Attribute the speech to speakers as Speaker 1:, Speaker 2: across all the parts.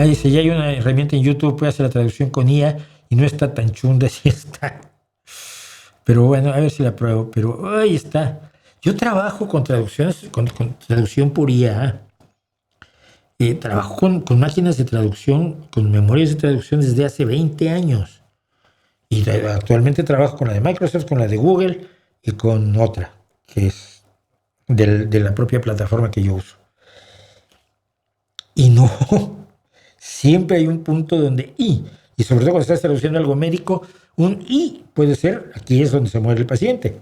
Speaker 1: Dice, ya hay una herramienta en YouTube, puede hacer la traducción con IA y no está tan chunda, sí está. Pero bueno, a ver si la pruebo. Pero ahí está. Yo trabajo con traducciones, con traducción por IA. Trabajo con máquinas de traducción, con memorias de traducción desde hace 20 años. Y actualmente trabajo con la de Microsoft, con la de Google y con otra, que es de la propia plataforma que yo uso. Y no, siempre hay un punto donde y sobre todo cuando estás traduciendo algo médico, un y puede ser, aquí es donde se muere el paciente,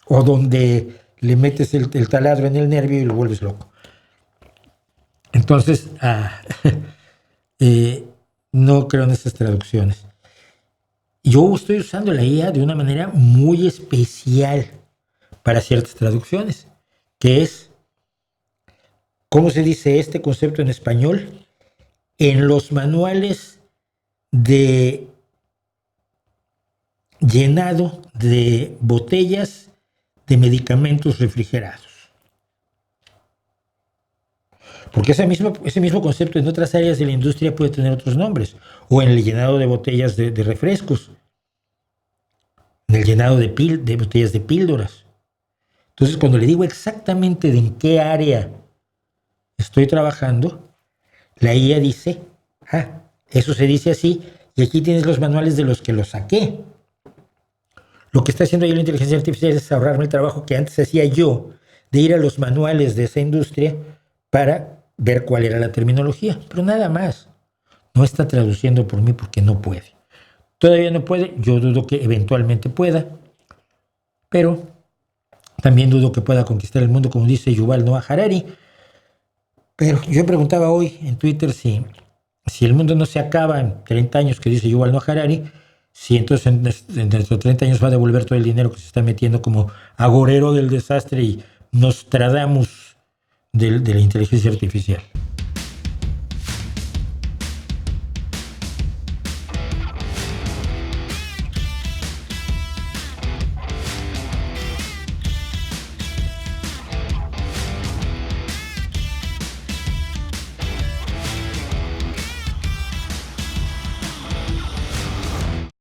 Speaker 1: o donde le metes el taladro en el nervio y lo vuelves loco. Entonces, no creo en esas traducciones. Yo estoy usando la IA de una manera muy especial para ciertas traducciones, que es, ¿cómo se dice este concepto en español? En los manuales de llenado de botellas de medicamentos refrigerados. Porque ese mismo concepto en otras áreas de la industria puede tener otros nombres. O en el llenado de botellas de refrescos. En el llenado de botellas de píldoras. Entonces, cuando le digo exactamente de en qué área estoy trabajando, la IA dice, eso se dice así, y aquí tienes los manuales de los que lo saqué. Lo que está haciendo ahí la inteligencia artificial es ahorrarme el trabajo que antes hacía yo de ir a los manuales de esa industria para ver cuál era la terminología, pero nada más. No está traduciendo por mí porque no puede. Todavía no puede, yo dudo que eventualmente pueda, pero también dudo que pueda conquistar el mundo, como dice Yuval Noah Harari. Pero yo preguntaba hoy en Twitter si el mundo no se acaba en 30 años, que dice Yuval Noah Harari, si entonces en dentro de 30 años va a devolver todo el dinero que se está metiendo como agorero del desastre y Nostradamus de la inteligencia artificial.